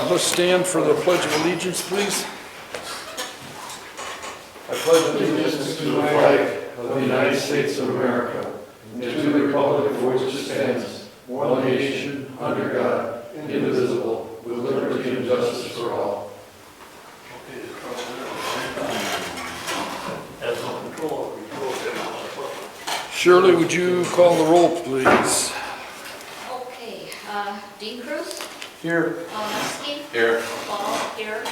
Let's stand for the Pledge of Allegiance, please. I pledge allegiance to the flag of the United States of America and to the republic for which it stands, one nation, under God, indivisible, with liberty and justice for all. Shirley, would you call the roll, please? Okay, Dean Cruz, Here. Muskie, Here. Paul, here,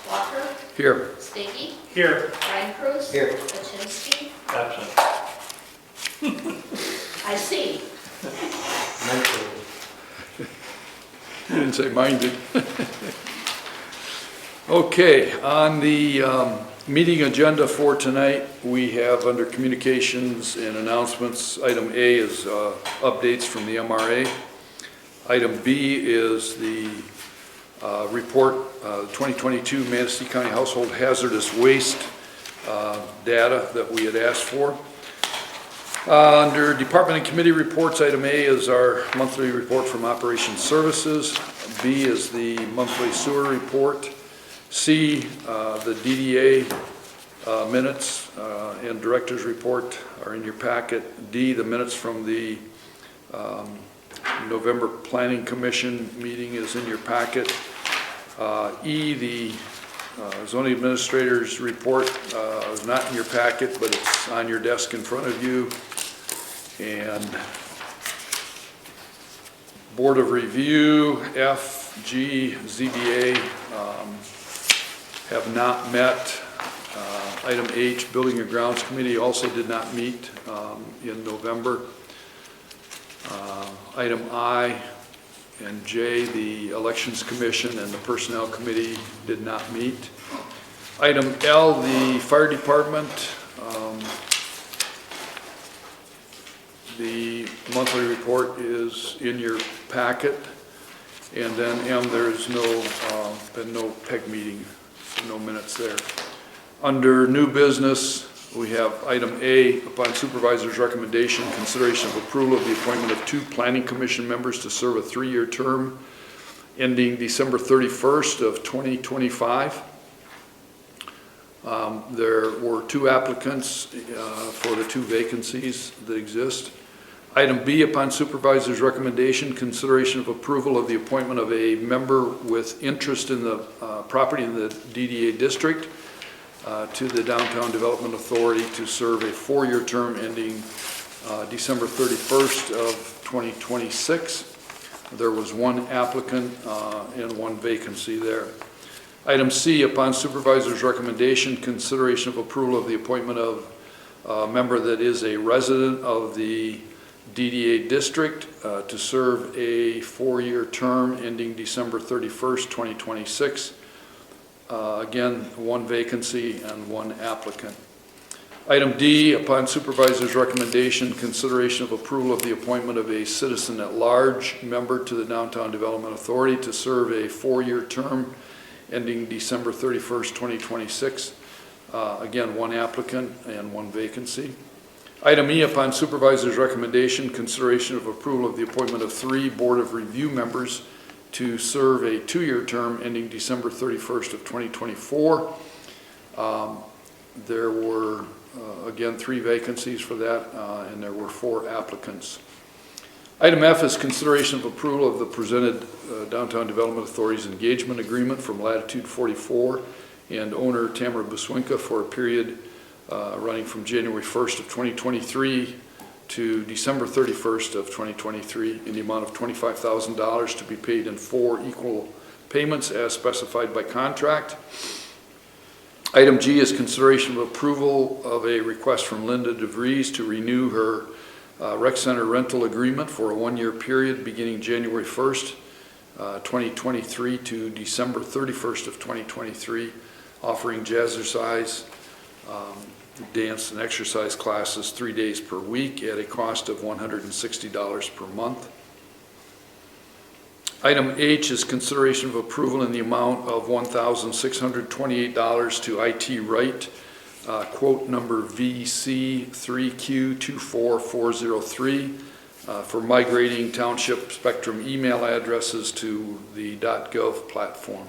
Walker, Here. Steggy, Here. Brian Cruz. Here. Kaczynski, Absent. I see. You didn't say minded. Okay, on the meeting agenda for tonight, we have under communications and announcements, item A is updates from the MRA. Item B is the report, 2022 Manistee County Household Hazardous Waste data that we had asked for. Under department and committee reports, item A is our monthly report from Operations Services. B is the monthly sewer report. C, the DDA minutes and director's report are in your packet. D, the minutes from the November Planning Commission meeting is in your packet. E, the zoning administrator's report is not in your packet, but it's on your desk in front of you. And Board of Review, F, G, ZBA have not met. Item H, Building and Grounds Committee also did not meet in November. Item I and J, the Elections Commission and the Personnel Committee did not meet. Item L, the Fire Department. The monthly report is in your packet. And then M, there's been no PEG meeting, so no minutes there. Under new business, we have item A, upon supervisor's recommendation, consideration of approval of the appointment of 2 planning commission members to serve a 3-year term ending December 31st of 2025. There were 2 applicants for the 2 vacancies that exist. Item B, upon supervisor's recommendation, consideration of approval of the appointment of a member with interest in the property in the DDA district to the Downtown Development Authority to serve a 4-year term ending December 31st of 2026. There was 1 applicant and 1 vacancy there. Item C, upon supervisor's recommendation, consideration of approval of the appointment of a member that is a resident of the DDA district to serve a 4-year term ending December 31st, 2026. Again, 1 vacancy and 1 applicant. Item D, upon supervisor's recommendation, consideration of approval of the appointment of a citizen at large member to the Downtown Development Authority to serve a 4-year term ending December 31st, 2026. Again, 1 applicant and 1 vacancy. Item E, upon supervisor's recommendation, consideration of approval of the appointment of 3 Board of Review members to serve a 2-year term ending December 31st of 2024. There were, again, 3 vacancies for that, and there were 4 applicants. Item F is consideration of approval of the presented Downtown Development Authority's engagement agreement from Latitude 44 and owner Tamara Buswinka for a period running from January 1st of 2023 to December 31st of 2023 in the amount of $25,000 to be paid in 4 equal payments as specified by contract. Item G is consideration of approval of a request from Linda DeVries to renew her rec center rental agreement for a 1-year period beginning January 1st, 2023 to December 31st of 2023, offering jazzercise, dance and exercise classes 3 days per week at a cost of $160 per month. Item H is consideration of approval in the amount of $1,628 to IT Right, quote number VC3Q24403, for migrating Township Spectrum email addresses to the .gov platform.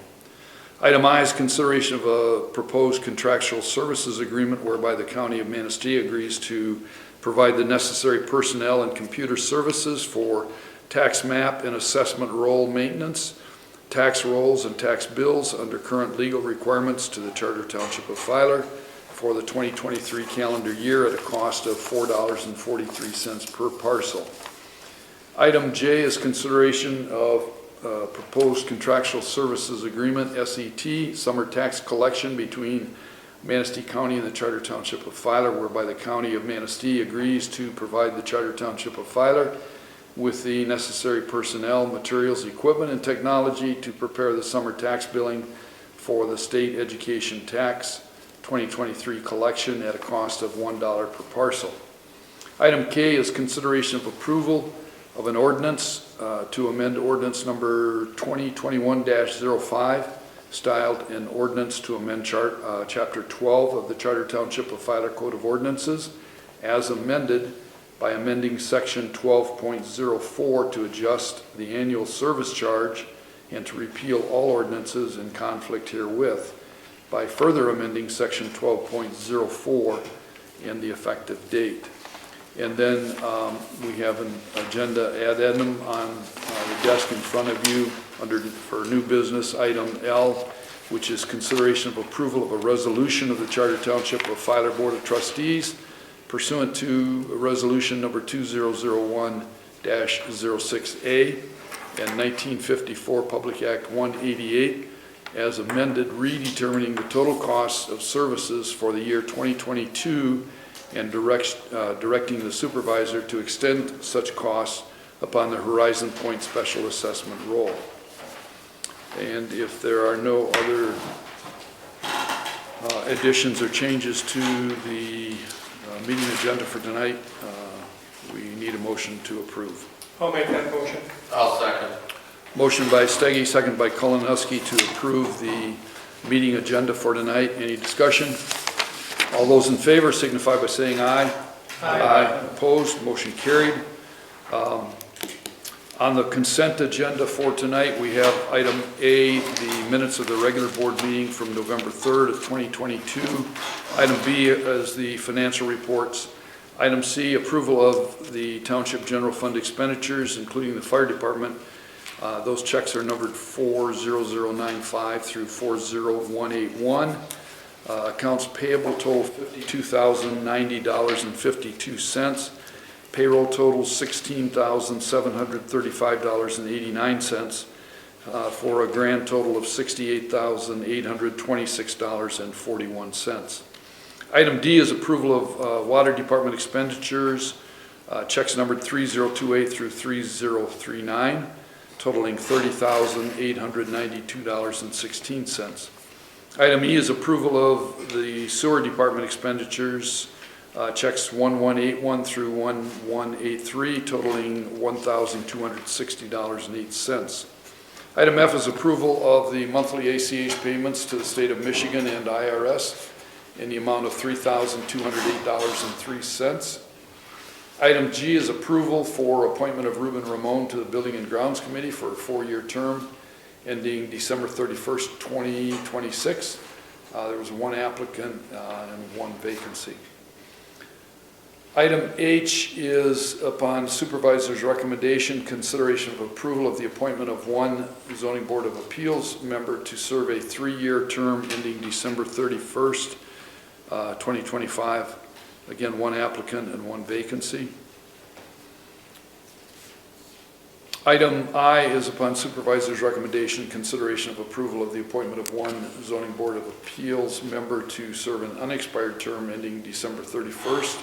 Item I is consideration of a proposed contractual services agreement whereby the County of Manistee agrees to provide the necessary personnel and computer services for tax map and assessment roll maintenance, tax rolls and tax bills under current legal requirements to the Charter Township of Filer for the 2023 calendar year at a cost of $4.43 per parcel. Item J is consideration of proposed contractual services agreement, SET, summer tax collection between Manistee County and the Charter Township of Filer, whereby the County of Manistee agrees to provide the Charter Township of Filer with the necessary personnel, materials, equipment, and technology to prepare the summer tax billing for the state education tax 2023 collection at a cost of $1 per parcel. Item K is consideration of approval of an ordinance to amend ordinance number 2021-05, styled an ordinance to amend Chapter 12 of the Charter Township of Filer Code of Ordinances as amended by amending Section 12.04 to adjust the annual service charge and to repeal all ordinances in conflict herewith, by further amending Section 12.04 and the effective date. And then we have an agenda addendum on the desk in front of you for new business, item L, which is consideration of approval of a resolution of the Charter Township of Filer Board of Trustees pursuant to resolution number 2001-06A and 1954 Public Act 188 as amended, redetermining the total costs of services for the year 2022 and directing the supervisor to extend such costs upon the Horizon Point Special Assessment roll. And if there are no other additions or changes to the meeting agenda for tonight, we need a motion to approve. I'll make that motion. I'll second. Motion by Steggy, second by Kulinowski to approve the meeting agenda for tonight. Any discussion? All those in favor signify by saying aye. Aye. Opposed? Motion carried. On the consent agenda for tonight, we have item A, the minutes of the regular board meeting from November 3rd of 2022. Item B is the financial reports. Item C, approval of the Township General Fund expenditures, including the fire department. Those checks are numbered 40095 through 40181. Accounts payable total $52,090.52. Payroll total $16,735.89 for a grand total of $68,826.41. Item D is approval of water department expenditures, checks numbered 3028 through 3039, totaling $30,892.16. Item E is approval of the sewer department expenditures, checks 1181 through 1183, totaling $1,260.08. Item F is approval of the monthly ACH payments to the state of Michigan and IRS in the amount of $3,208.03. Item G is approval for appointment of Ruben Ramon to the Building and Grounds Committee for a 4-year term ending December 31st, 2026. There was one applicant and one vacancy. Item H is, upon supervisor's recommendation, consideration of approval of the appointment of one Zoning Board of Appeals member to serve a 3-year term ending December 31st, 2025. Again, one applicant and one vacancy. Item I is, upon supervisor's recommendation, consideration of approval of the appointment of one Zoning Board of Appeals member to serve an unexpired term ending December 31st,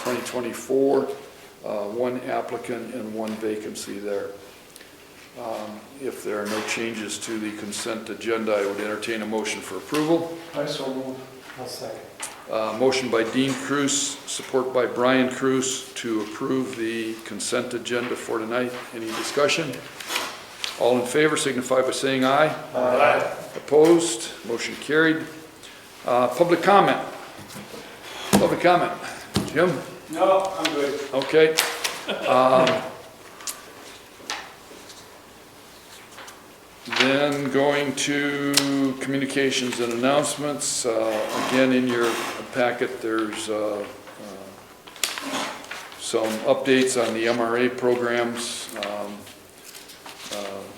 2024, one applicant and one vacancy there. If there are no changes to the consent agenda, I would entertain a motion for approval. I so move. I'll second. Motion by Dean Cruz, support by Brian Cruz to approve the consent agenda for tonight. Any discussion? All in favor signify by saying aye. Aye. Opposed? Motion carried. Public comment. Public comment. Jim? No, I'm good. Okay. Then going to communications and announcements. Again, in your packet, there's some updates on the MRA programs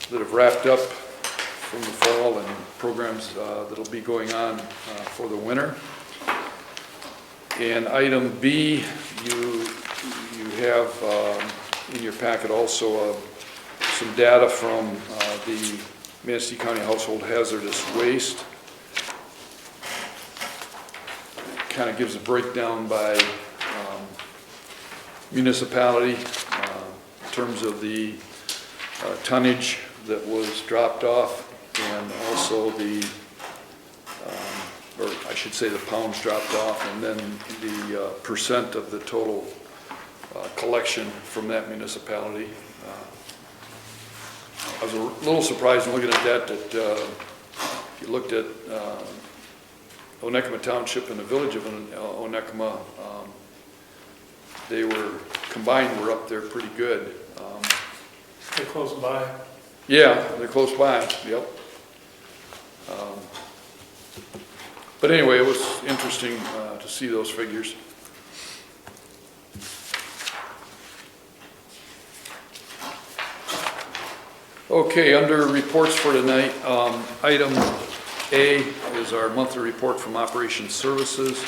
that have wrapped up from the fall and programs that'll be going on for the winter. And item B, you have in your packet also some data from the Manistee County Household Hazardous Waste. Kind of gives a breakdown by municipality in terms of the tonnage that was dropped off, and also the, or I should say the pounds dropped off, and then the percent of the total collection from that municipality. I was a little surprised in looking at that if you looked at Onekama Township and the village of Onekama, they were combined, were up there pretty good. They're close by. Yeah, they're close by, yep. But anyway, it was interesting to see those figures. Okay, under reports for tonight, item A is our monthly report from Operations Services.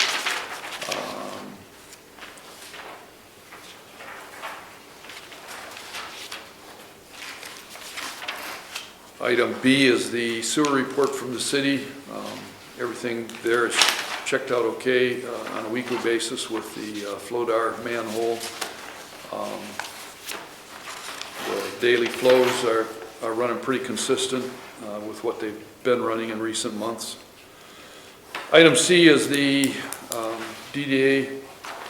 Item B is the sewer report from the city. Everything there is checked out okay on a weekly basis with the Flodar manhole. The daily flows are running pretty consistent with what they've been running in recent months. Item C is the DDA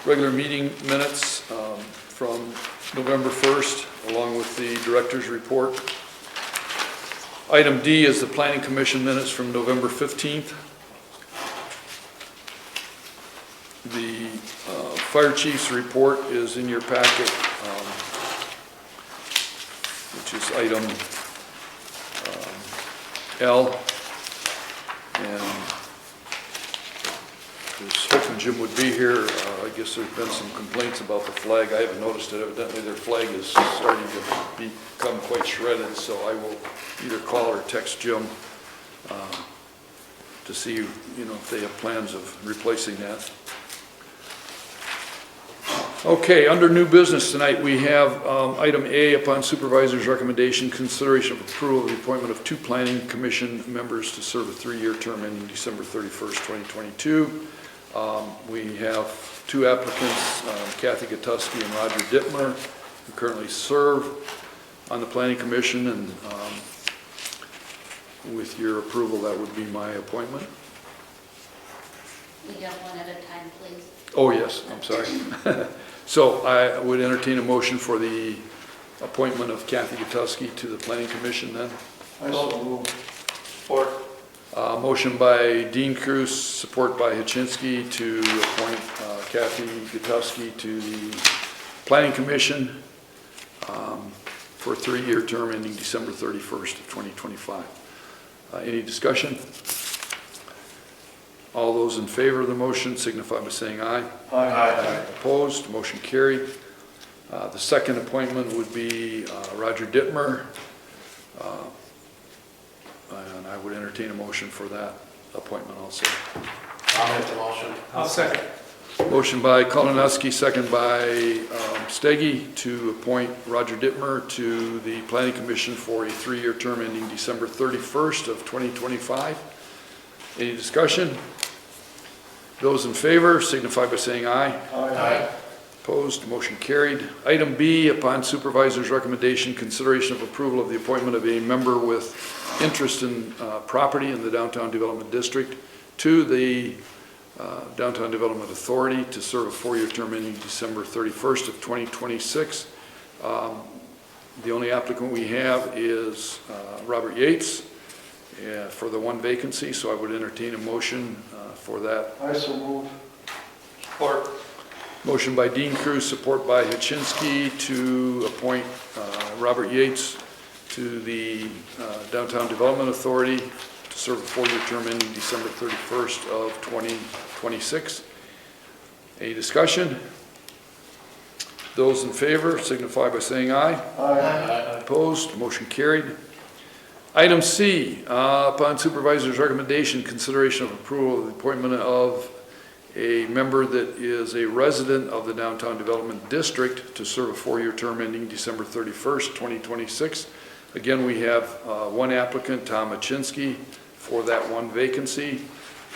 regular meeting minutes from November 1st, along with the director's report. Item D is the Planning Commission minutes from November 15th. The fire chief's report is in your packet, which is item L. And I was hoping Jim would be here. I guess there's been some complaints about the flag. I haven't noticed it. Evidently their flag is starting to become quite shredded, so I will either call or text Jim to see, if they have plans of replacing that. Okay, under new business tonight, we have item A, upon supervisor's recommendation, consideration of approval of the appointment of 2 planning commission members to serve a 3-year term ending December 31st, 2022. We have 2 applicants, Kathy Gatuski and Roger Dittmer, who currently serve on the planning commission, and with your approval, that would be my appointment. We got one at a time, please. Oh, yes, I'm sorry. So I would entertain a motion for the appointment of Kathy Gatuski to the Planning Commission then. I so move. Support. Motion by Dean Cruz, support by Hachinsky to appoint Kathy Gatuski to the Planning Commission for a 3-year term ending December 31st of 2025. Any discussion? All those in favor of the motion signify by saying aye. Aye. Opposed, motion carried. The second appointment would be Roger Dittmer, and I would entertain a motion for that appointment also. I'll make the motion. I'll second. Motion by Kolonowski, second by Steggy, to appoint Roger Dittmer to the Planning Commission for a 3-year term ending December 31st of 2025. Any discussion? Those in favor signify by saying aye. Aye. Opposed, motion carried. Item B, upon supervisor's recommendation, consideration of approval of the appointment of a member with interest in property in the Downtown Development District to the Downtown Development Authority to serve a 4-year term ending December 31st of 2026. The only applicant we have is Robert Yates for the 1 vacancy, so I would entertain a motion for that. I so move. Support. Motion by Dean Cruz, support by Hachinsky to appoint Robert Yates to the Downtown Development Authority to serve a 4-year term ending December 31st of 2026. Any discussion? Those in favor signify by saying aye. Aye. Opposed, motion carried. Item C, upon supervisor's recommendation, consideration of approval of the appointment of a member that is a resident of the Downtown Development District to serve a 4-year term ending December 31st, 2026. Again, we have one applicant, Tom Hachinsky, for that one vacancy.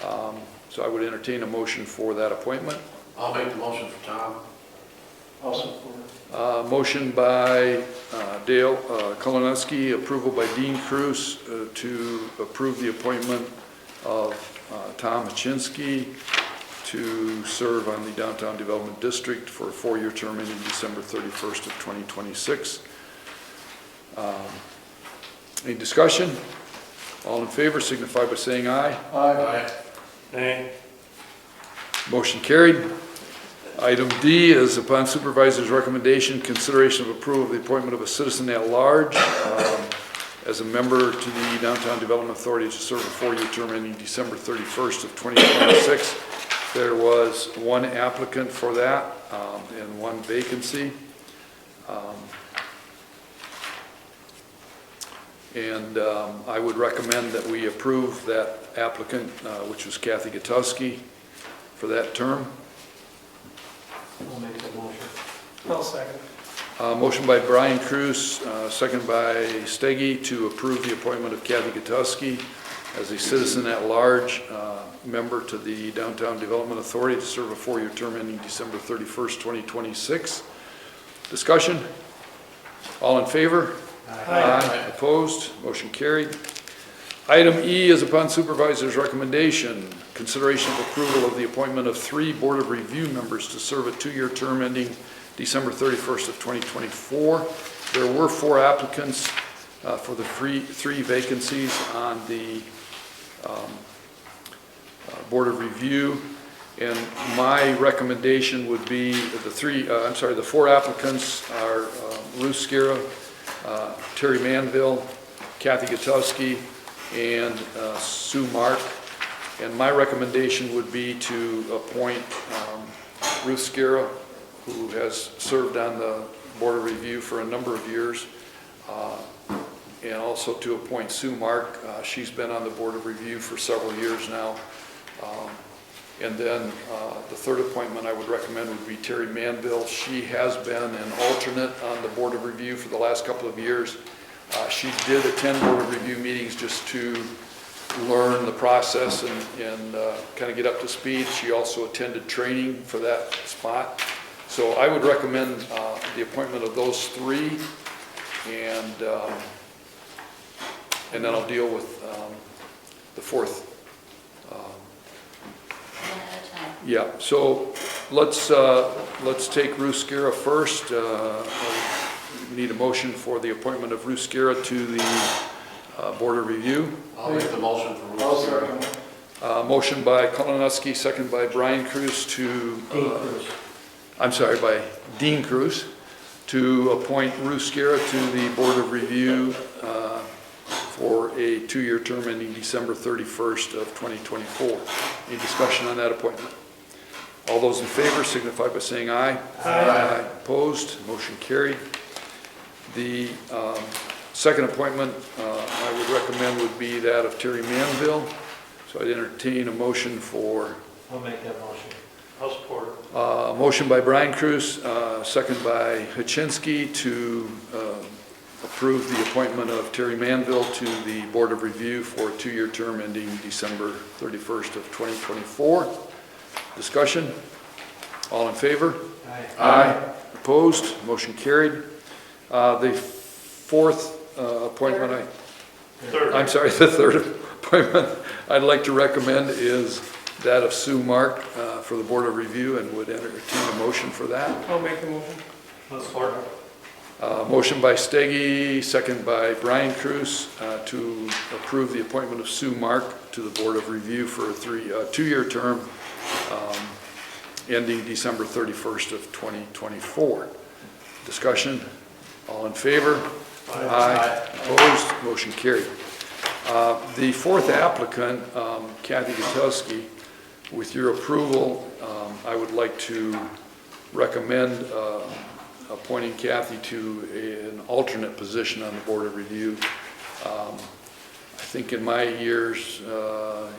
So I would entertain a motion for that appointment. I'll make the motion for Tom. I'll support. Motion by Dale Koloneski, approval by Dean Cruz to approve the appointment of Tom Hachinsky to serve on the Downtown Development District for a 4-year term ending December 31st of 2026. Any discussion? All in favor signify by saying aye. Aye. Nay. Motion carried. Item D is upon supervisor's recommendation, consideration of approval of the appointment of a citizen at large as a member to the Downtown Development Authority to serve a 4-year term ending December 31st of 2026. There was one applicant for that and one vacancy. I would recommend that we approve that applicant, which was Kathy Gutowski, for that term. I'll make the motion. I'll second. Motion by Brian Cruz, second by Steggy, to approve the appointment of Kathy Gutowski as a citizen at large member to the Downtown Development Authority to serve a 4-year term ending December 31st, 2026. Discussion? All in favor? Aye. Opposed? Motion carried. Item E is upon supervisor's recommendation, consideration of approval of the appointment of 3 Board of Review members to serve a 2-year term ending December 31st of 2024. There were 4 applicants for the 3 vacancies on the Board of Review, and my recommendation would be the 4 applicants are Ruth Skira, Terry Manville, Kathy Gutowski, and Sue Mark. And my recommendation would be to appoint Ruth Skira, who has served on the Board of Review for a number of years, and also to appoint Sue Mark. She's been on the Board of Review for several years now. And then the third appointment I would recommend would be Terry Manville. She has been an alternate on the Board of Review for the last couple of years. She did attend Board of Review meetings just to learn the process and kind of get up to speed. She also attended training for that spot. So I would recommend the appointment of those 3, and then I'll deal with the 4th. One at a time. Yeah, so let's take Ruth Skira first. We need a motion for the appointment of Ruth Skira to the Board of Review. I'll make the motion for Ruth. I'll second. Motion by Koloneski, second by Brian Cruz to, by Dean Cruz, to appoint Ruth Skira to the Board of Review for a 2-year term ending December 31st of 2024. Any discussion on that appointment? All those in favor signify by saying aye. Aye. Opposed? Motion carried. The second appointment I would recommend would be that of Terry Manville. So I'd entertain a motion for... I'll make that motion. I'll support it. Motion by Brian Cruz, second by Hachinsky, to approve the appointment of Terry Manville to the Board of Review for a 2-year term ending December 31st of 2024. Discussion? All in favor? Aye. Opposed? Motion carried. The 4th appointment, the third appointment I'd like to recommend is that of Sue Mark for the Board of Review, and would entertain a motion for that. I'll make the motion. I'll support it. Motion by Steggy, second by Brian Cruz, to approve the appointment of Sue Mark to the Board of Review for a 2-year term ending December 31st of 2024. Discussion, all in favor? Aye. Opposed, motion carried. The fourth applicant, Kathy Gutowski, with your approval, I would like to recommend appointing Kathy to an alternate position on the Board of Review. I think in my years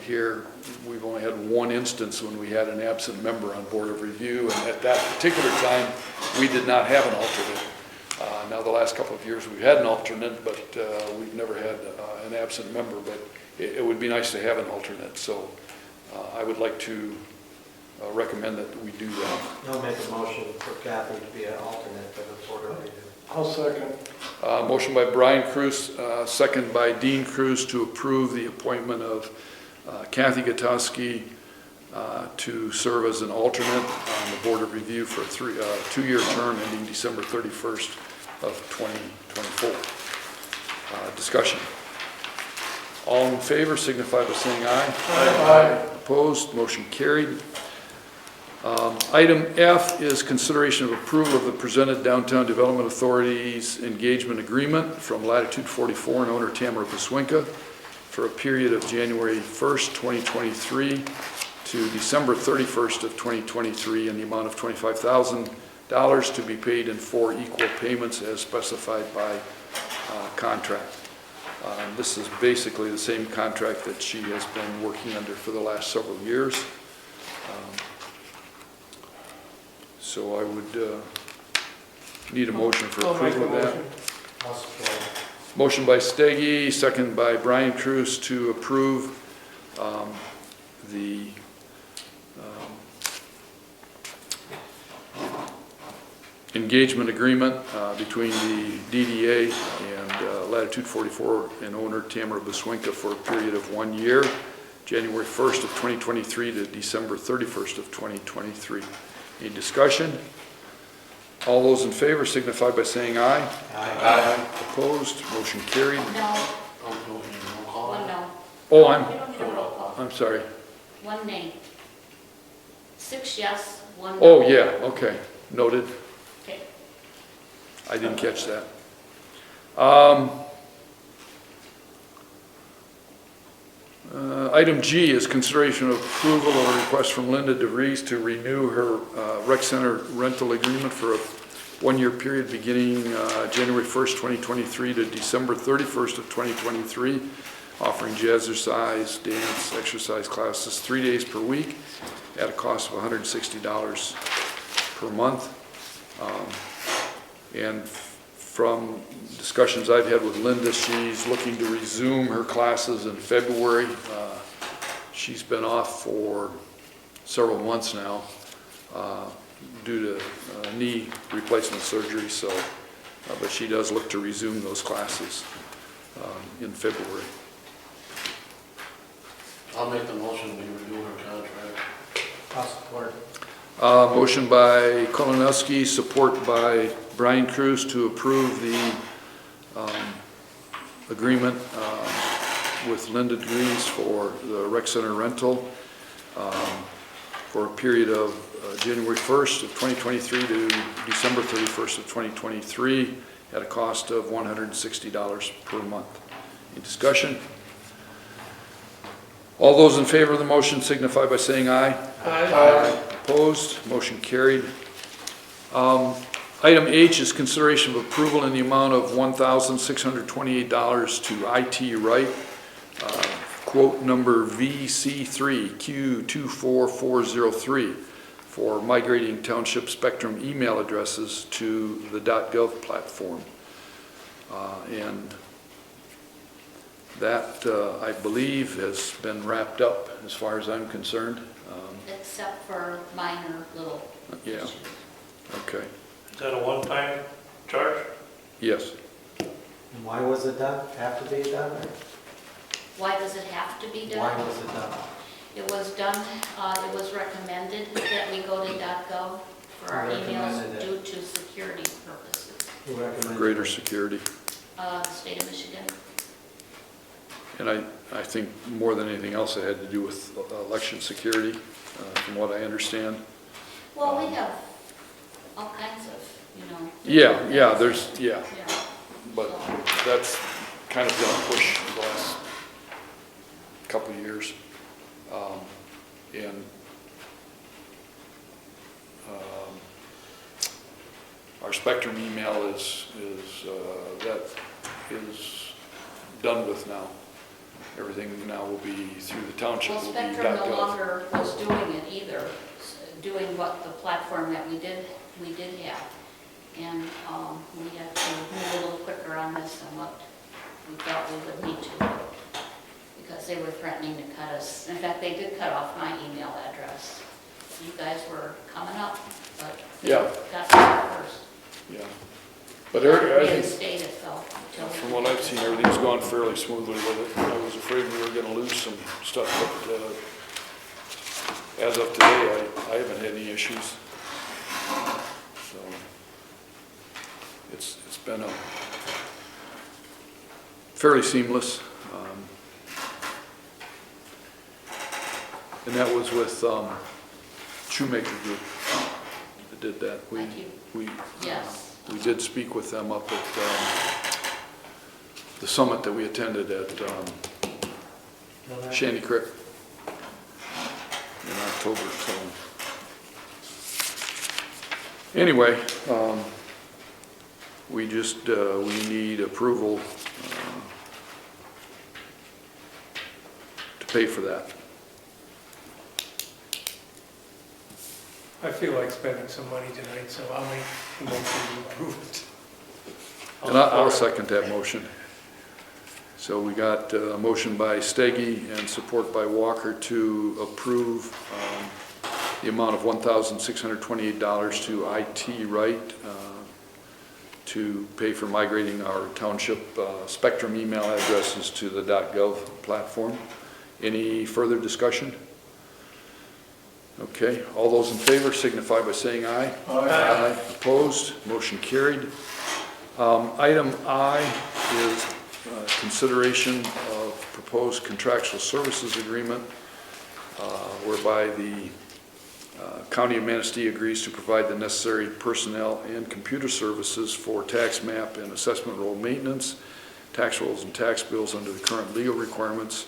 here, we've only had one instance when we had an absent member on Board of Review, and at that particular time, we did not have an alternate. Now, the last couple of years, we've had an alternate, but we've never had an absent member, but it would be nice to have an alternate, so I would like to recommend that we do that. I'll make a motion for Kathy to be an alternate to the Board of Review. I'll second. Motion by Brian Cruz, second by Dean Cruz to approve the appointment of Kathy Gutowski to serve as an alternate on the Board of Review for a two-year term ending December 31st of 2024. Discussion. All in favor signify by saying aye. Aye. Opposed, motion carried. Item F is consideration of approval of the presented Downtown Development Authority's engagement agreement from Latitude 44 and owner Tamara Paswinka for a period of January 1st, 2023 to December 31st of 2023 in the amount of $25,000 to be paid in 4 equal payments as specified by contract. This is basically the same contract that she has been working under for the last several years. So I would need a motion for approval of that. I'll support. Motion by Steggy, second by Brian Cruz to approve the engagement agreement between the DDA and Latitude 44 and owner Tamara Paswinka for a period of 1 year, January 1st of 2023 to December 31st of 2023. Any discussion? All those in favor signify by saying aye. Aye. Opposed, motion carried. No, Roll call. one no. Oh, You don't need a roll call. I'm sorry. One nay. 6 yes, 1 no. Oh, yeah, okay, noted. Okay. I didn't catch that. Item G is consideration of approval of a request from Linda DeVries to renew her rec center rental agreement for a 1-year period beginning January 1st, 2023 to December 31st of 2023, offering jazzercise, dance, exercise classes 3 days per week at a cost of $160 per month. And from discussions I've had with Linda, she's looking to resume her classes in February. She's been off for several months now due to knee replacement surgery, so, but she does look to resume those classes in February. I'll make the motion to renew her contract. I'll support. Motion by Kolonowski, support by Brian Cruz to approve the agreement with Linda DeVries for the rec center rental for a period of January 1st of 2023 to December 31st of 2023 at a cost of $160 per month. Any discussion? All those in favor of the motion signify by saying aye. Aye. Opposed, motion carried. Item H is consideration of approval in the amount of $1,628 to IT Right, quote number VC3Q24403 for migrating Township Spectrum email addresses to the .gov platform. And that, I believe, has been wrapped up as far as I'm concerned. Except for minor little Yeah, issues. okay, Is that a one-time charge? yes. And why was it done? Have to be done? Or Why does it have to be why done? was it done? It was done, it was recommended that we go to .gov for our emails Recommended it. due to security purposes. Who recommended Greater it? security. The state of Michigan. And I think more than anything else, it had to do with election security, from what I understand. Well, we have all kinds of, you know. Yeah, Yeah. but that's kind of been a push the last couple of years. And our Spectrum email is done with now. Everything now will be through the township. Well, will be Spectrum no .gov. longer was doing it either, doing what the platform that we did have. And we have to move a little quicker on this than what we thought we would need to, because they were threatening to cut us. In fact, they did cut off my email address. You guys were coming up, but they Yeah. got me first. Yeah. But I think, Reinstated though. from what I've seen, everything's gone fairly smoothly with it. I was afraid we were gonna lose some stuff, but as of today, I haven't had any issues. So it's been a fairly seamless. And that was with Shoemaker Group that did that. Thank you. Yes. We did speak with them up at the summit that we attended at Shandy Creek in October. So anyway, we need approval to pay for that. I feel like spending some money tonight, so I'll make a motion to approve it. And I'll second that motion. So we got a motion by Steggy and support by Walker to approve the amount of $1,628 to IT Right to pay for migrating our township Spectrum email addresses to the .gov platform. Any further discussion? Okay, all those in favor signify by saying aye. Aye. Opposed, motion carried. Item I is consideration of proposed contractual services agreement whereby the County of Manistee agrees to provide the necessary personnel and computer services for tax map and assessment roll maintenance, tax rolls and tax bills under the current legal requirements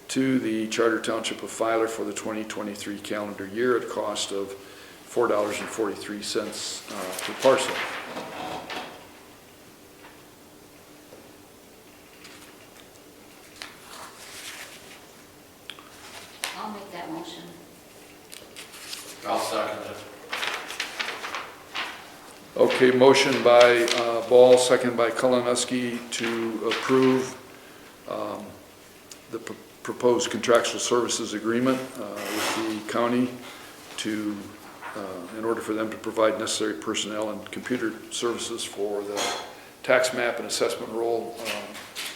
to the Charter Township of Filer for the 2023 calendar year at a cost of $4.43 per parcel. I'll make that motion. I'll second it. Okay, motion by Ball, second by Kalinuski to approve the proposed contractual services agreement with the county to, in order for them to provide necessary personnel and computer services for the tax map and assessment roll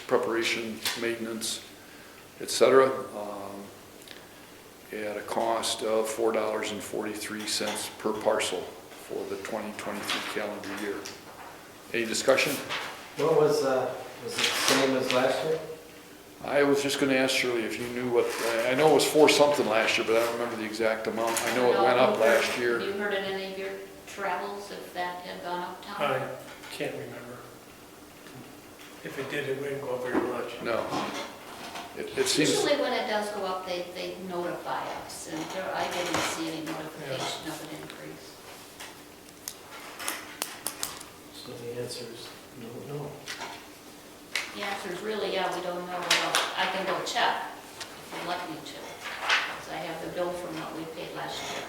preparation, maintenance, etc. At a cost of $4.43 per parcel for the 2023 calendar year. Any discussion? What was it the same as last year? I was just going to ask Shirley if you knew what, I know it was for something last year, but I don't remember the exact amount. I know it went up last year. Have you heard in any of your travels if that had gone up, Tom? I can't remember. If it did, it wouldn't go up very much. No. It seems, Usually when it does go up, they notify us, and I didn't see any notification of an increase. So the answer is no. The answer is really, yeah, we don't know. Well, I can go check if you'd like me to, because I have the bill from what we paid last year.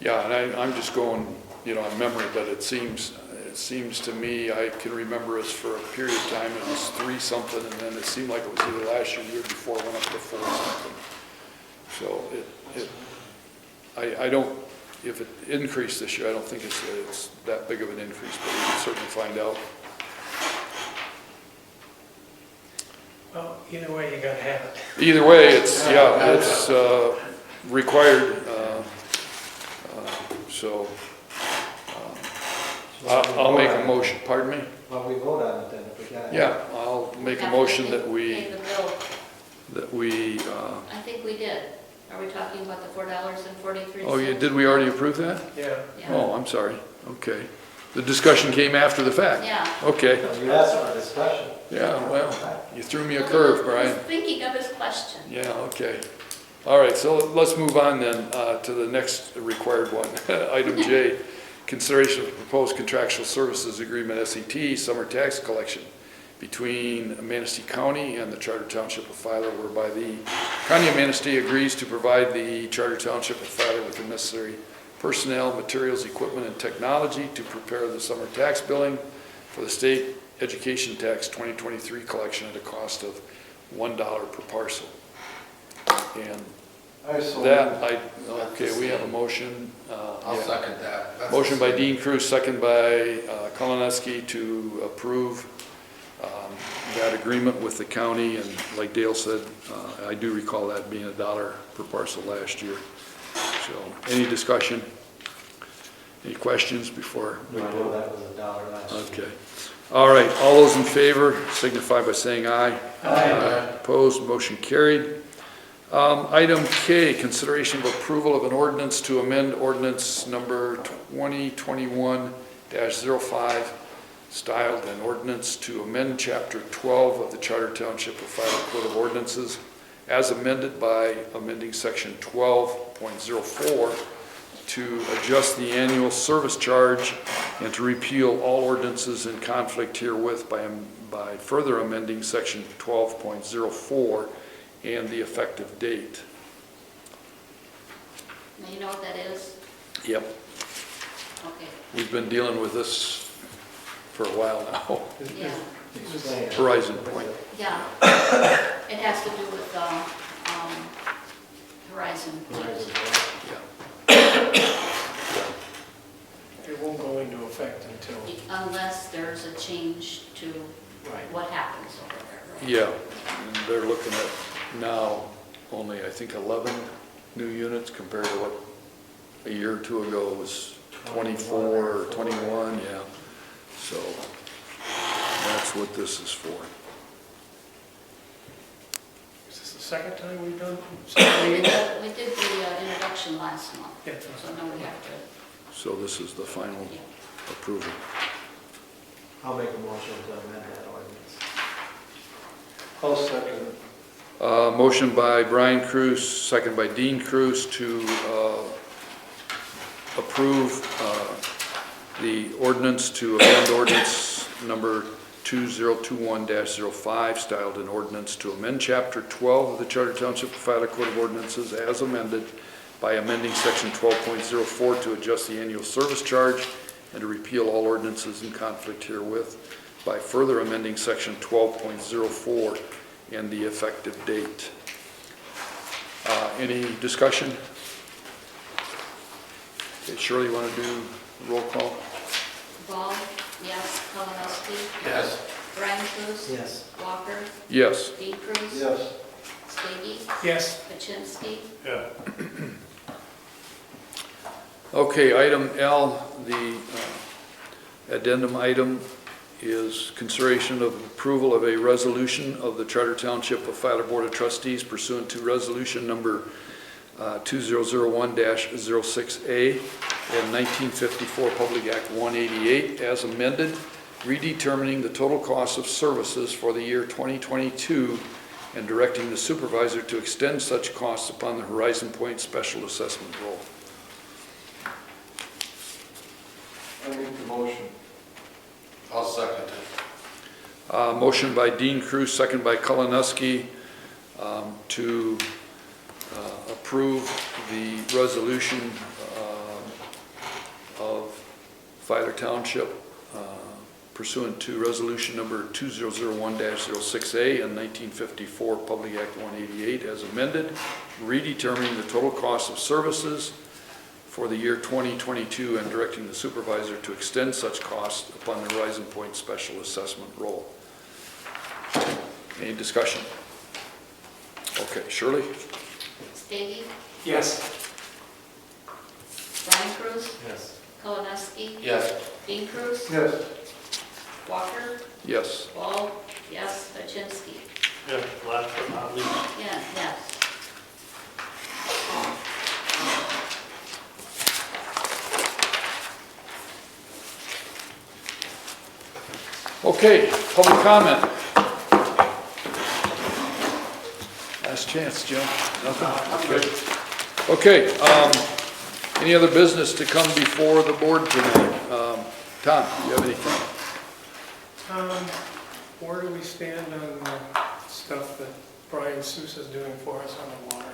yeah, and I'm just going, on memory, but it seems to me, I can remember us for a period of time, it was 3 something, and then it seemed like it was either last year or the year before, it went up to 4 something. So I don't, if it increased this year, I don't think it's that big of an increase, but we can certainly find out. Well, either way, you gotta have it. Either way, it's required, so I'll make a motion, pardon me? Well, we vote on it then if we got it. Yeah, I'll make a Have to motion that pay the bill. we, I think we did, Are we talking about the $4.43? Oh, yeah, did we already approve that? Yeah. Yeah. Oh, I'm sorry, okay. The discussion came after the fact? Yeah. Okay, You asked for a discussion. yeah, well, you threw me a Well, curve, he Brian. was thinking of his question. Yeah, okay. All right, so let's move on then to the next required one. Item J, consideration of proposed contractual services agreement, SET, summer tax collection between Manistee County and the Charter Township of Filer, whereby the County of Manistee agrees to provide the Charter Township of Filer with the necessary personnel, materials, equipment, and technology to prepare the summer tax billing for the state education tax 2023 collection at a cost of $1 per parcel. And I so that, okay, we have a motion. I'll Yeah. second that. That's Motion by the Dean Cruz, second by Koloneski to approve that agreement with the county. And like Dale said, I do recall that being $1 per parcel last year. So, any discussion? Any questions before we I know vote? that was $1 last year. Okay. All right, all those in favor signify by saying aye. Aye. Opposed, motion carried. Item K, consideration of approval of an ordinance to amend ordinance number 2021-05, styled an ordinance to amend Chapter 12 of the Charter Township of Filer Code of Ordinances as amended by amending Section 12.04 to adjust the annual service charge and to repeal all ordinances in conflict herewith by further amending Section 12.04 and the effective date. Now, you know what that is? Yep, Okay, we've been dealing with this for a while now. yeah, Explain it. Horizon Point. yeah. It has to do with Horizon Point. Horizon Point. It won't go into effect until. Unless there's a change to Right. what happens over there. right? Yeah, and they're looking at now only, I think, 11 new units compared to what a year or two ago was 24 or 21, yeah. So that's what this is for. Is this the second time we've done? We did the introduction last month, Yeah. so now we have to, So this is the final yeah. approval. I'll make a motion to amend that ordinance. I'll second it. Motion by Brian Cruz, second by Dean Cruz to approve the ordinance to amend ordinance number 2021-05, styled an ordinance to amend Chapter 12 of the Charter Township of Filer Code of Ordinances as amended by amending Section 12.04 to adjust the annual service charge and to repeal all ordinances in conflict herewith by further amending Section 12.04 and the effective date. Any discussion? Okay, Shirley, you want to do roll call? Ball, yes. Kalinowski, Yes. Brian Cruz. Yes. Walker, Yes. Dean Cruz. Yes. Stady, Yes. Pachinsky. Yeah. Okay, item L, the addendum item is consideration of approval of a resolution of the Charter Township of Filer Board of Trustees pursuant to resolution number 2001-06A and 1954 Public Act 188 as amended, redetermining the total cost of services for the year 2022 and directing the supervisor to extend such costs upon the Horizon Point Special Assessment Roll. I make the motion. I'll second it. Motion by Dean Cruz, second by Koloneski, to approve the resolution of Filer Township pursuant to resolution number 2001-06A and 1954 Public Act 188 as amended, redetermining the total cost of services for the year 2022 and directing the supervisor to extend such costs upon the Horizon Point Special Assessment Roll. Any discussion? Okay, Shirley? Stady, Yes. Brian Cruz, Yes. Kalinowski, Yes. Dean Cruz. Yes. Walker, Yes. Ball, yes. Pachinsky. Yeah, last but not least. Yeah, yes. Okay, public comment. Last chance, Jim. Nothing? Okay, any other business to come before the board tonight? Tom, do you have anything? Where do we stand on the stuff that Brian Sousa's doing for us on the water?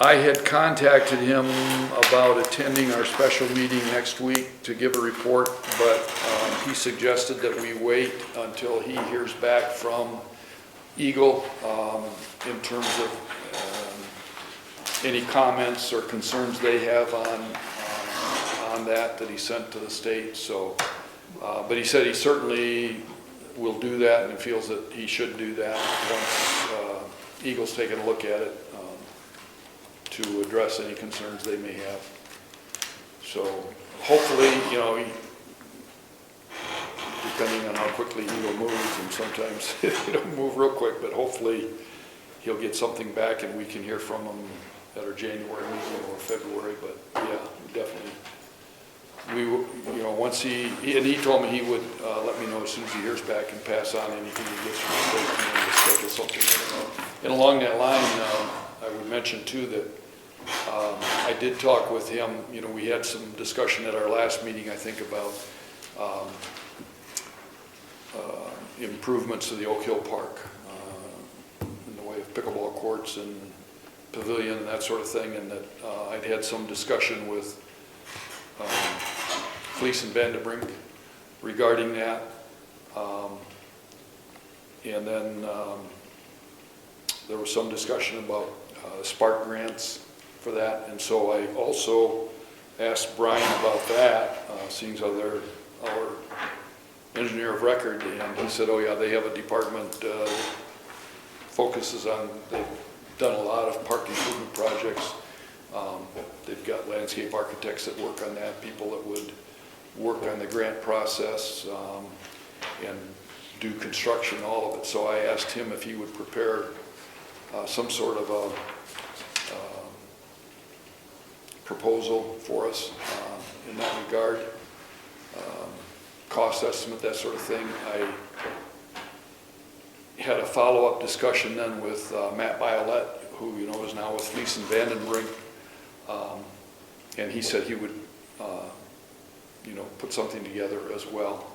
I had contacted him about attending our special meeting next week to give a report, but he suggested that we wait until he hears back from Eagle in terms of any comments or concerns they have on that he sent to the state. So, but he said he certainly will do that and feels that he should do that once Eagle's taken a look at it, to address any concerns they may have. So hopefully, you know, depending on how quickly Eagle moves, and sometimes they don't move real quick, but hopefully he'll get something back and we can hear from him at our January meeting or February. But yeah, definitely. You know, once he told me he would let me know as soon as he hears back and pass on anything he gets from the state and to schedule something. And along that line, I would mention too that I did talk with him. You know, we had some discussion at our last meeting, I think, about improvements to the Oak Hill Park in the way of pickleball courts and pavilion and that sort of thing, and that I'd had some discussion with Fleece and Vanderbrink regarding that. And then there was some discussion about Spark grants for that, and so I also asked Brian about that, seeing as how they're our engineer of record, and he said, oh yeah, they have a department that focuses on, they've done a lot of park improvement projects. They've got landscape architects that work on that, people that would work on the grant process and do construction, all of it. So I asked him if he would prepare some sort of a proposal for us in that regard, cost estimate, that sort of thing. I had a follow-up discussion then with Matt Violet, who you know is now with Fleece and Vandenbrink, and he said he would you know, put something together as well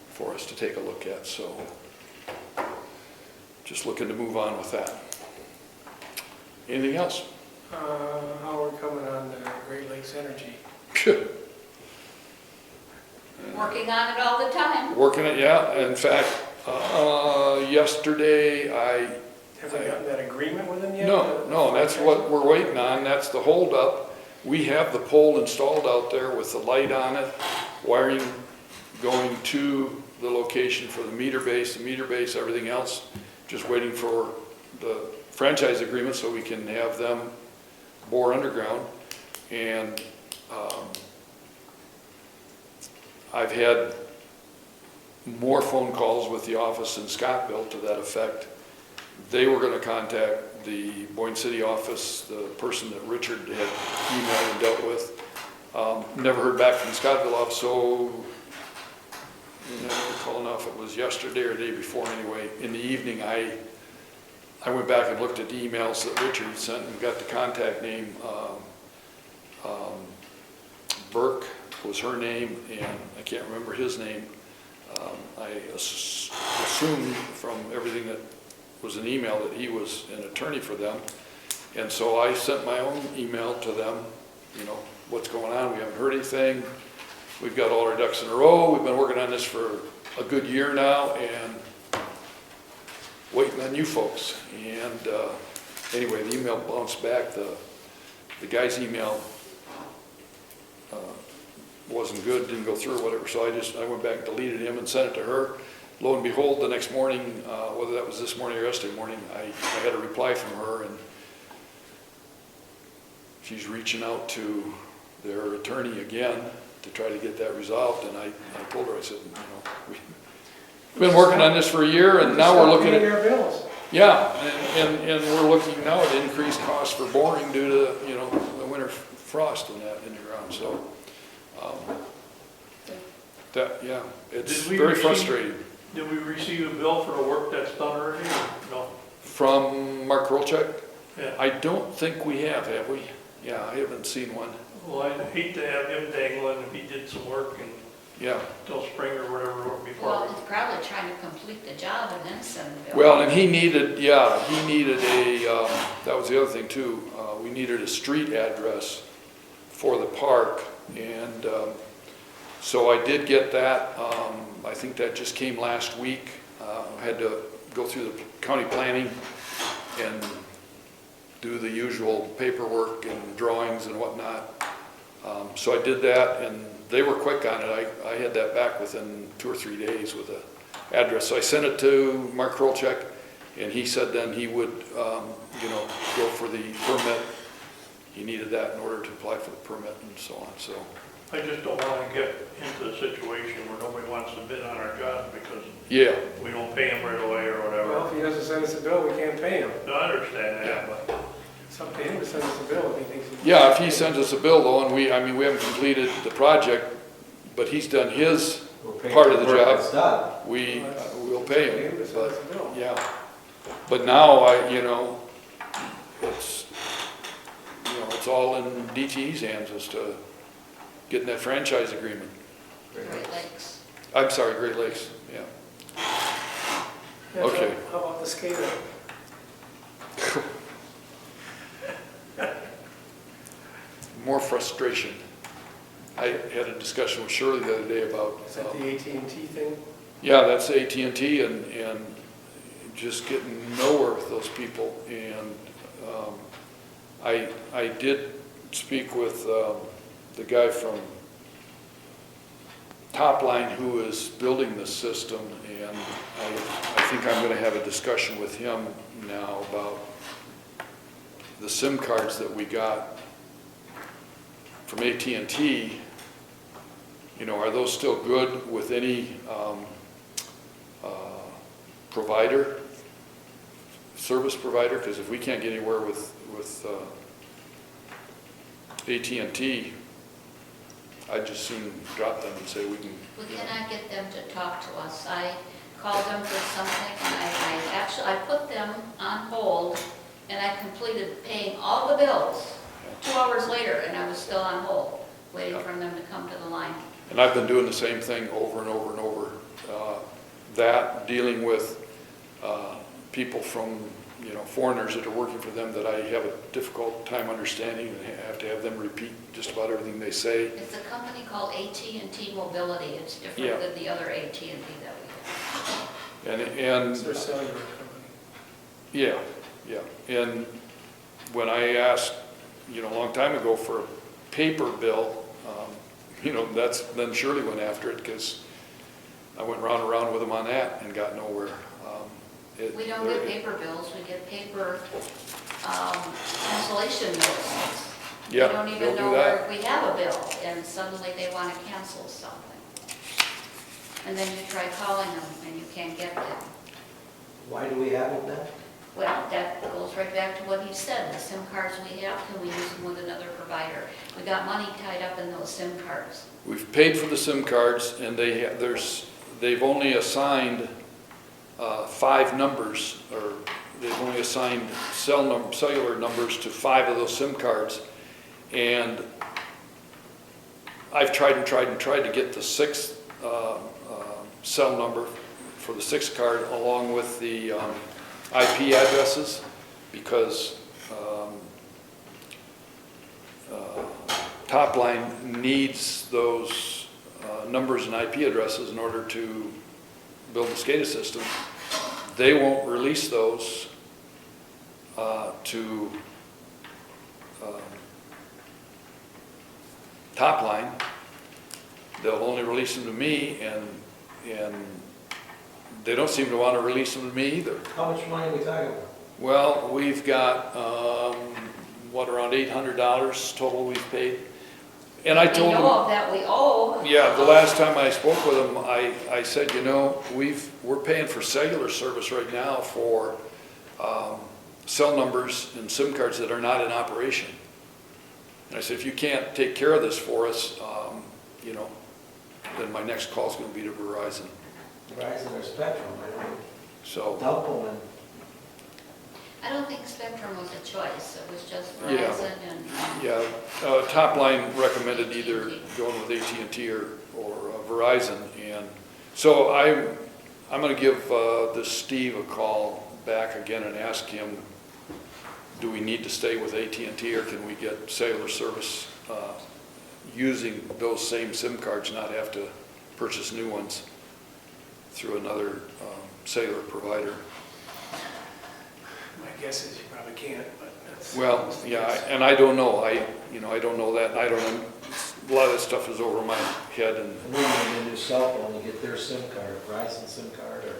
for us to take a look at. So just looking to move on with that. Anything else? How are we coming on the Great Lakes Energy? Working on it all the time. Working it, yeah. In fact, yesterday Have we gotten that agreement with them yet? No, that's what we're waiting on. That's the holdup. We have the pole installed out there with the light on it, wiring going to the location for the meter base, everything else. Just waiting for the franchise agreement so we can have them bore underground. And I've had more phone calls with the office in Scottville to that effect. They were going to contact the Boyne City office, the person that Richard had emailed and dealt with. Never heard back from the Scottville office, so I don't recall now if it was yesterday or the day before anyway. In the evening, I went back and looked at the emails that Richard had sent and got the contact name. Burke was her name, and I can't remember his name. I assumed from everything that was an email that he was an attorney for them, and so I sent my own email to them, you know, what's going on, we haven't heard anything, we've got all our ducks in a row, we've been working on this for a good year now, and waiting on you folks. And anyway, the email bounced back, the guy's email wasn't good, didn't go through or whatever, so I went back and deleted him and sent it to her. Lo and behold, the next morning, whether that was this morning or yesterday morning, I had a reply from her, and she's reaching out to their attorney again to try to get that resolved. And I told her, I said, you know, we've been working on this for a year, and now we're looking at our bills. yeah, and we're looking now at increased costs for boring due to, you know, the winter frost and that in the ground. So Yeah, it's Did we very receive- frustrating. Did we receive a bill for the work that's done already, or no? From Mark Rolchek? Yeah. I don't think we have we? Yeah, I haven't seen one. Well, I'd hate to have him dangling if he did some work Yeah. until spring or whatever before. Well, he's probably trying to complete the job and then send the bill. Well, and he needed a, that was the other thing too, we needed a street address for the park, and so I did get that. I think that just came last week. I had to go through the county planning and do the usual paperwork and drawings and whatnot. So I did that, and they were quick on it. I had that back within 2 or 3 days with a address. So I sent it to Mark Krolchek, and he said then he would, go for the permit. He needed that in order to apply for the permit and so on, so. I just don't want to get into a situation where nobody wants to bid on our job because Yeah, we don't pay him right away or Well, whatever. if he doesn't send us a bill, we can't pay him. No, I understand Yeah. that, but It's up to him to send us a bill if he thinks he. yeah, if he sends us a bill though, and we haven't completed the project, but he's done his part of the job, we'll pay It's up to him, him to send but, us a bill. yeah. But now it's all in DTE's hands as to getting that franchise agreement. Great Lakes. I'm sorry, Great Lakes, yeah. Yeah, Okay. How about the skater? More frustration. I had a discussion with Shirley the other day about. Is that the AT&T thing? Yeah, that's AT&T and just getting nowhere with those people. And I did speak with the guy from Topline who is building the system, and I think I'm going to have a discussion with him now about the SIM cards that we got from AT&T. Are those still good with any provider, service provider? Because if we can't get anywhere with AT&T, I'd just soon drop them and say we can. We cannot get them to talk to us. I called them for something, and I put them on hold, and I completed paying all the bills 2 hours later, and I was still on hold, waiting for them to come to the line. And I've been doing the same thing over and over and over. Dealing with people from, foreigners that are working for them that I have a difficult time understanding, and have to have them repeat just about everything they say. It's a company called AT&T Mobility. It's different Yeah. than the other AT&T that we have. And It's their cellular company. yeah. And when I asked, a long time ago for a paper bill, then Shirley went after it, because I went round and round with them on that and got nowhere. We don't get paper bills, we get paper cancellation notices. Yeah, We don't even they'll do know that. where we have a bill, and suddenly they want to cancel something. And then you try calling them and you can't get them. Why do we have it then? Well, that goes right back to what he said, the SIM cards we have, can we use them with another provider? We got money tied up in those SIM cards. We've paid for the SIM cards, and they've only assigned 5 numbers, or they've only assigned cellular numbers to 5 of those SIM cards. And I've tried to get the 6th cell number for the 6th card along with the IP addresses, because Topline needs those numbers and IP addresses in order to build the SCADA system. They won't release those to Topline. They'll only release them to me, and they don't seem to want to release them to me either. How much money are we talking about? Well, we've got, around $800 total we've paid. And I told We them, know of that we owe. yeah, the last time I spoke with them, I said, we're paying for cellular service right now for cell numbers and SIM cards that are not in operation. And I said, if you can't take care of this for us, you know, then my next call is going to be to Verizon. Verizon or Spectrum, I mean, So, dump them and I don't think Spectrum was a choice, it was just Yeah. Verizon and. yeah, Top Line recommended either going with AT&T or Verizon. And so I'm going to give this Steve a call back again and ask him, do we need to stay with AT&T or can we get cellular service using those same SIM cards, not have to purchase new ones through another cellular provider? My guess is you probably can't, but that's. Well, that's the yeah, guess. and I don't know, I don't know that, a lot of that stuff is over my head and, when you get a new cell phone, you get their SIM card, Verizon SIM card, or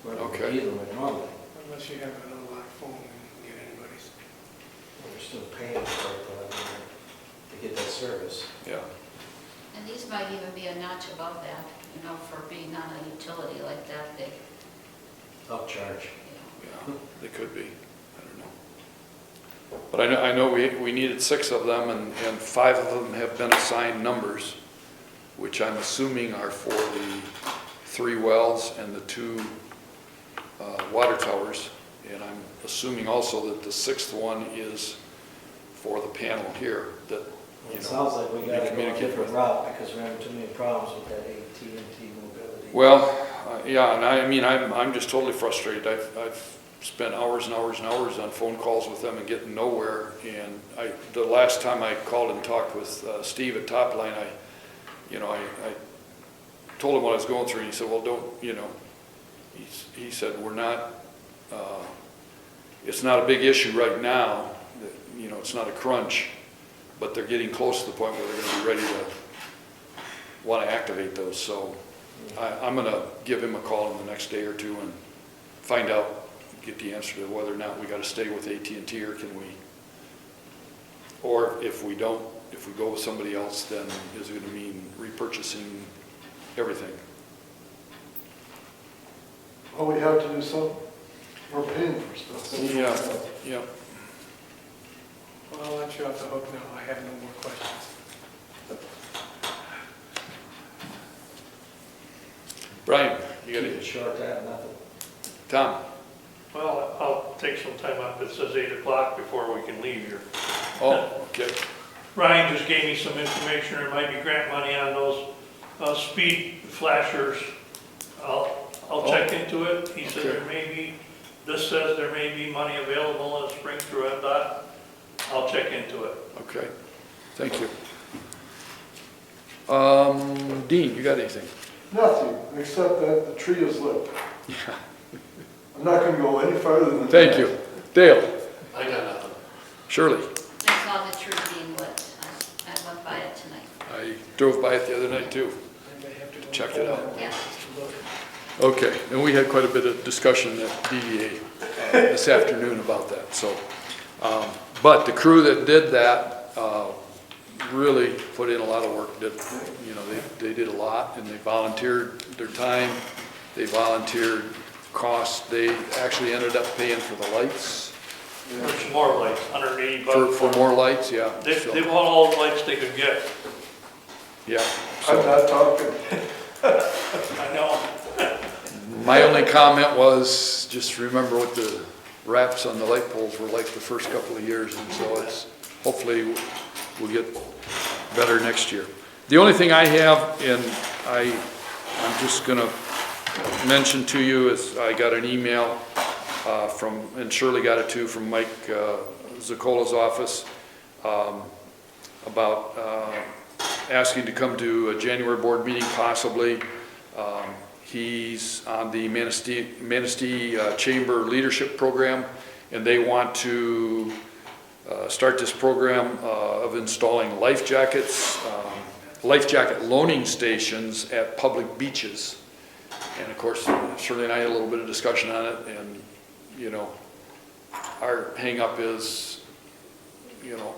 whatever Okay. you either would normally. Unless you have an unlocked phone and you can get anybody's. We're still paying for it, but I mean, to get that service. yeah. And these might even be a notch above that, you know, for being on a utility like that, they, Upcharge. you know. Yeah, they could be, I don't know. But I know we needed 6 of them, and 5 of them have been assigned numbers, which I'm assuming are for the 3 wells and the 2 water towers. And I'm assuming also that the 6th one is for the panel here, that, you It know, sounds like we we gotta go a communicate different with. route because we're having too many problems with that AT&T mobility. Well, yeah, and I mean, I'm just totally frustrated. I've spent hours and hours and hours on phone calls with them and getting nowhere. And the last time I called and talked with Steve at Top Line, I told him what I was going through, and he said, well, don't, you know, he said, we're not, it's not a big issue right now, you know, it's not a crunch, but they're getting close to the point where they're going to be ready to want to activate those. So I'm going to give him a call in the next day or two and find out, get the answer to whether or not we got to stay with AT&T or can we, or if we don't, if we go with somebody else, then is it going to mean repurchasing everything? Well, we have to do something. We're paying for stuff. Yeah, yeah. Well, I'll let you off the hook now, I have no more questions. Brian, you got Keep it it? short, I have nothing. Tom? Well, I'll take some time up. It says 8 o'clock before we can leave here. Oh, okay. Ryan just gave me some information. There might be grant money on those speed flashers. I'll check into it. He said there may be, this says there may be money available in spring through MDOT. I'll check into it. Okay, thank you. Dean, you got anything? Nothing, except that the tree is lit. Yeah. I'm not gonna go any farther than that. Thank you. Dale? I got nothing. Shirley? I saw the tree being lit, I went by it tonight. I drove by it the other night too. I may have to go Check it out. Yeah. Okay, and we had quite a bit of discussion at DDA this afternoon about that, so. But the crew that did that really put in a lot of work. They did a lot, and they volunteered their time, they volunteered costs. They actually ended up paying for the lights, For some more lights, 180 bucks. for more lights, yeah. They So, want all the lights they could get. yeah. I'm So not talking. I know. my only comment was, just remember what the wraps on the light poles were like the first couple of years, and so it's, hopefully we'll get better next year. The only thing I have, and I'm just gonna mention to you, is I got an email from, and Shirley got it too, from Mike Zaccola's office about asking to come to a January board meeting possibly. He's on the Manistee Chamber Leadership Program, and they want to start this program of installing life jackets, life jacket loaning stations at public beaches. And of course, Shirley and I had a little bit of discussion on it, and, you know, our hang up is, you know,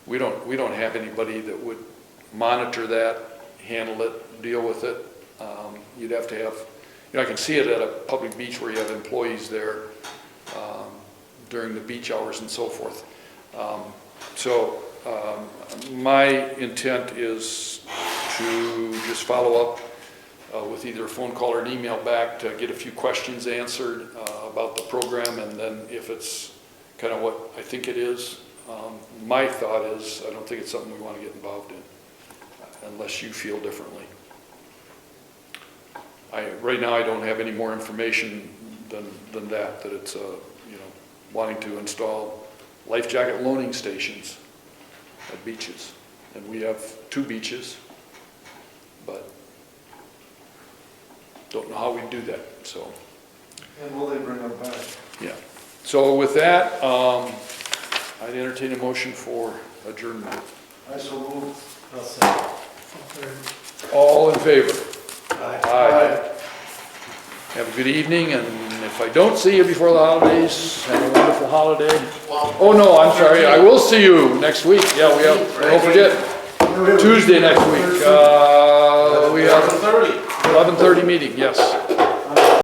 we don't have anybody that would monitor that, handle it, deal with it. You'd have to have, you know, I can see it at a public beach where you have employees there during the beach hours and so forth. My intent is to just follow up with either a phone call or an email back to get a few questions answered about the program, and then if it's kind of what I think it is, my thought is, I don't think it's something we want to get involved in, unless you feel differently. Right now, I don't have any more information than that it's, wanting to install life jacket loaning stations at beaches. And we have 2 beaches, but don't know how we do that, so. And will they bring them back? Yeah. So with that, I'd entertain a motion for adjournment. I so move. I'll second. All in favor? Aye. Have a good evening, and if I don't see you before the holidays, have a wonderful holiday. Oh, no, I'm sorry, I will see you next week. Yeah, we have, don't forget, Tuesday next week. We have 11:30. 11:30 meeting, yes.